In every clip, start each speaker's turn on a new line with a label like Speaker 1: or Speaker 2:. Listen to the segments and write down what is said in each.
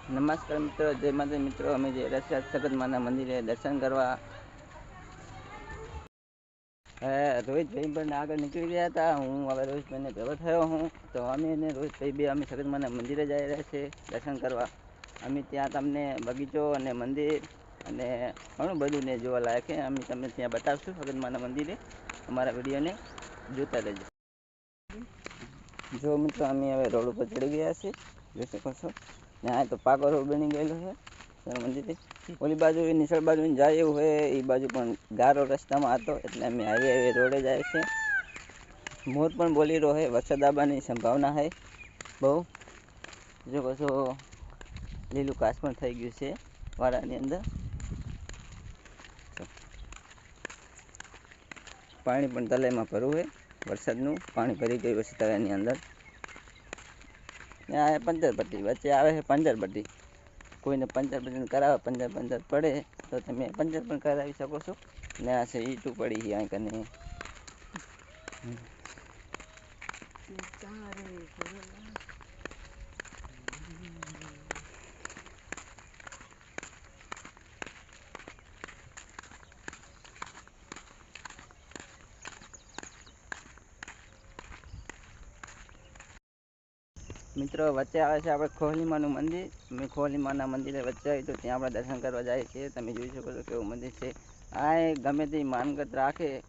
Speaker 1: નમસ્કાર મિત્રો, જય માતા મિત્રો. અમે જે રસ્તા સગતમાના મંદિરે દર્શન કરવા રોહિતભાઈ પણ આગળ નીકળી ગયા હતા. હું હવે રોહિતભાઈને ભેગો થયો હું, તો અમે અને રોહિતભાઈ બે અમે સગતમાના મંદિરે જઈ રહ્યા છે દર્શન કરવા. અમે ત્યાં તમને બગીચો અને મંદિર અને ઘણું બધું ને જોવા લાયક છે. અમે તમને ત્યાં બતાવશું સગતમાના મંદિરે. અમારા વિડીયોને જોતા રહેજો. જો મિત્રો, અમે હવે રોડ ઉપર ચડી ગયા છે, જોઈ શકો છો. ને આ તો પાકો રોડ બની ગયેલો છે મંદિરે. ઓલી બાજુ નિસળ બાજુ જાય એવું હોય, એ બાજુ પણ ગારો રસ્તામાં હતો, એટલે અમે હાઈવે રોડે જાય છે. મોર પણ બોલી રહ્યો છે, વરસાદ આવવાની સંભાવના છે બહુ. જો કશો લીલું ઘાસ પણ થઈ ગયું છે વાડાની અંદર. પાણી પણ તલાઈમાં ભરવું છે, વરસાદનું પાણી ભરી ગયું છે તળાવની અંદર. આ પંચર પટ્ટી વચ્ચે આવે છે, પંચર પટ્ટી. કોઈને પંચર પટ્ટી કરાવે, પંચર પડે તો તમે પંચર પણ કરાવી શકો છો. ને આ છે ઈટું પડી છે અહીં કને. મિત્રો, વચ્ચે આવે છે આપણે ખોલીમાનું મંદિર. અમે ખોલીમાના મંદિરે વચ્ચે આવી તો ત્યાં આપણે દર્શન કરવા જાય છે. તમે જોઈ શકો છો કેવું મંદિર છે. આ ગમે તે માનગત રાખે,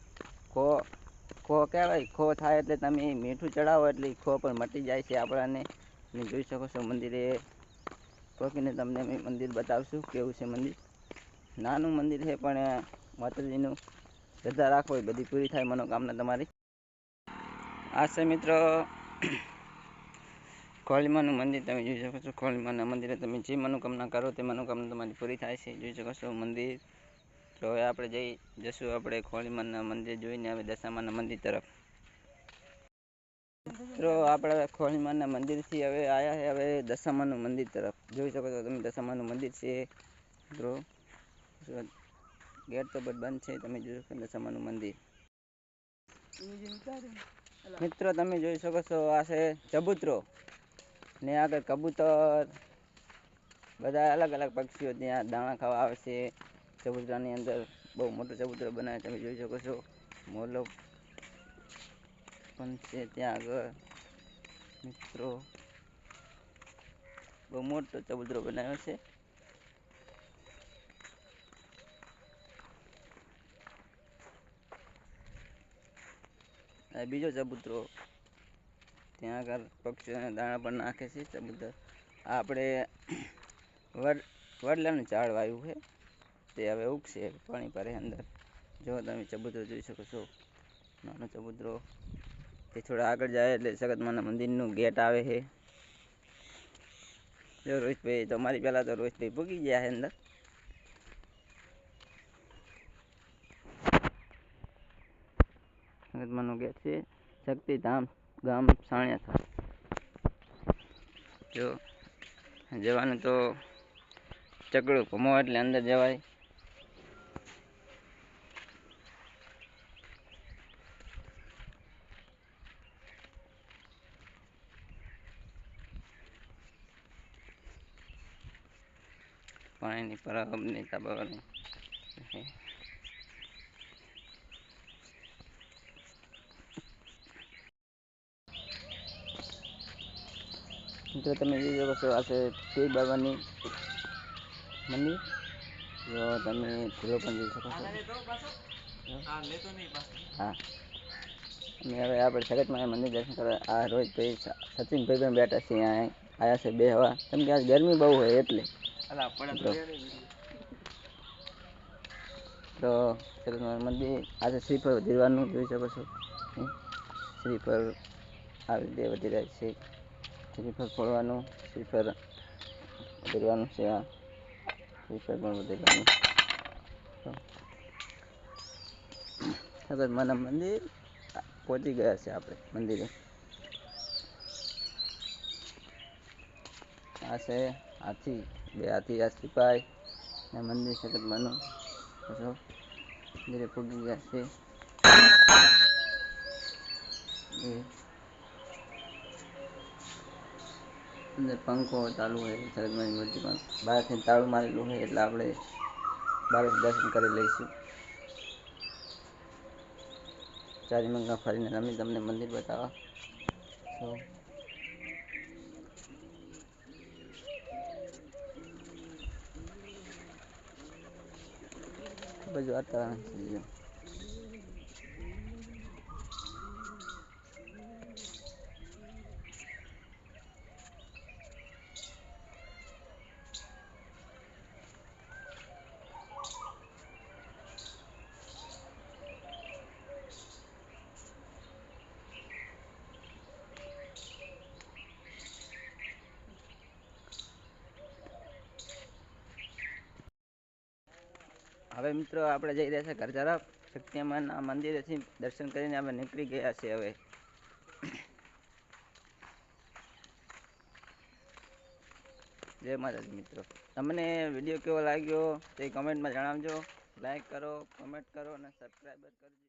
Speaker 1: ખો કહેવાય, ખો થાય એટલે તમે મીઠું ચડાવો એટલે ખો પણ મટી જાય છે આપણાને. તમે જોઈ શકો છો મંદિરે પહોંચીને તમને અમે મંદિર બતાવશું કેવું છે મંદિર. નાનું મંદિર છે પણ માતાજીનું શ્રદ્ધા રાખો એ બધી પૂરી થાય મનોકામના તમારી. આ છે મિત્રો ખોલીમાનું મંદિર. તમે જોઈ શકો છો ખોલીમાના મંદિરે તમે જે મનોકામના કરો તે મનોકામના તમારી પૂરી થાય છે. જોઈ શકો છો મંદિર. તો હવે આપણે જશું આપણે ખોલીમાના મંદિર જોઈને હવે દશામાના મંદિર તરફ. મિત્રો, આપણે હવે ખોલીમાના મંદિરથી હવે આવ્યા છે હવે દશામાનું મંદિર તરફ. જોઈ શકો છો તમે દશામાનું મંદિર છે મિત્રો. ગેટ તો બંધ છે. તમે જોઈ શકો દશામાનું મંદિર. મિત્રો, તમે જોઈ શકો છો આ છે ચબૂતરો ને આગળ કબૂતર, બધા અલગ અલગ પક્ષીઓ ત્યાં દાણા ખાવા આવે છે. ચબૂતરાની અંદર બહુ મોટો ચબૂતરો બનાવે તમે જોઈ શકો છો. મોરલો પણ છે ત્યાં આગળ મિત્રો. બહુ મોટો ચબૂતરો બનાવ્યો છે. બીજો ચબૂતરો ત્યાં આગળ પક્ષીઓને દાણા પણ નાખે છે ચબૂતર. આપણે વડલાનું ઝાડ વાવ્યું છે, તે હવે ઉગશે પાણી ભરે અંદર. જો તમે ચબૂતરો જોઈ શકો છો, નાનો ચબૂતરો. તે થોડા આગળ જાય એટલે સગતમાના મંદિરનું ગેટ આવે છે. જો રોહિતભાઈ તો મારી પહેલાં તો રોહિતભાઈ ભૂગી ગયા છે અંદર. સગતમાનું ગેટ છે, શક્તિધામ ગામ સાણિયા. જો જવાનું તો ચકડું ઘૂમો એટલે અંદર જવાય. પાણીની પરબની તબરની મિત્રો, તમે જોઈ શકો છો આ છે પીર બાબાની મંદિર. જો તમે ભૂલો પણ જોઈ શકો છો. હા, અમે હવે આપણે સગતમાના મંદિર દર્શન કરવા આ રોહિતભાઈ સચિનભાઈ પણ બેઠા છે. અહીંયા આવ્યા છે બે હવા, કેમ કે આજ ગરમી બહુ હોય એટલે. તો સગતમાના મંદિર આજે શ્રીફળ વધેરવાનું જોઈ શકો છો. શ્રીફળ આવી રીતે વધી રહ્યા છે. શ્રીફળ ફોડવાનું, શ્રીફળ વધેરવાનું છે. આ શ્રીફળ પણ વધેરવાનું. સગતમાના મંદિર પહોંચી ગયા છે આપણે મંદિરે. આ છે હાથી, બે હાથી આ સિપાઈ ને મંદિર સગતમાનું મંદિરે પહોંચી ગયા છે. અંદર પંખો ચાલુ હોય સરગવાની મૂર્તિમાં બહારથી તાળું મારેલું હોય એટલે આપણે બહાર દર્શન કરી લઈશું. ચારી મંગા ફરીને અમે તમને મંદિર બતાવવા તો બધું વાતાવરણ છે. હવે મિત્રો આપણે જઈ રહ્યા છે ઘર તરફ. શક્તિમાના મંદિરેથી દર્શન કરીને અમે નીકળી ગયા છે. હવે જય માતાજી મિત્રો, તમને વિડીયો કેવો લાગ્યો તે કમેન્ટમાં જણાવજો. લાઈક કરો, કમેન્ટ કરો અને સબસ્ક્રાઈબર કરજો.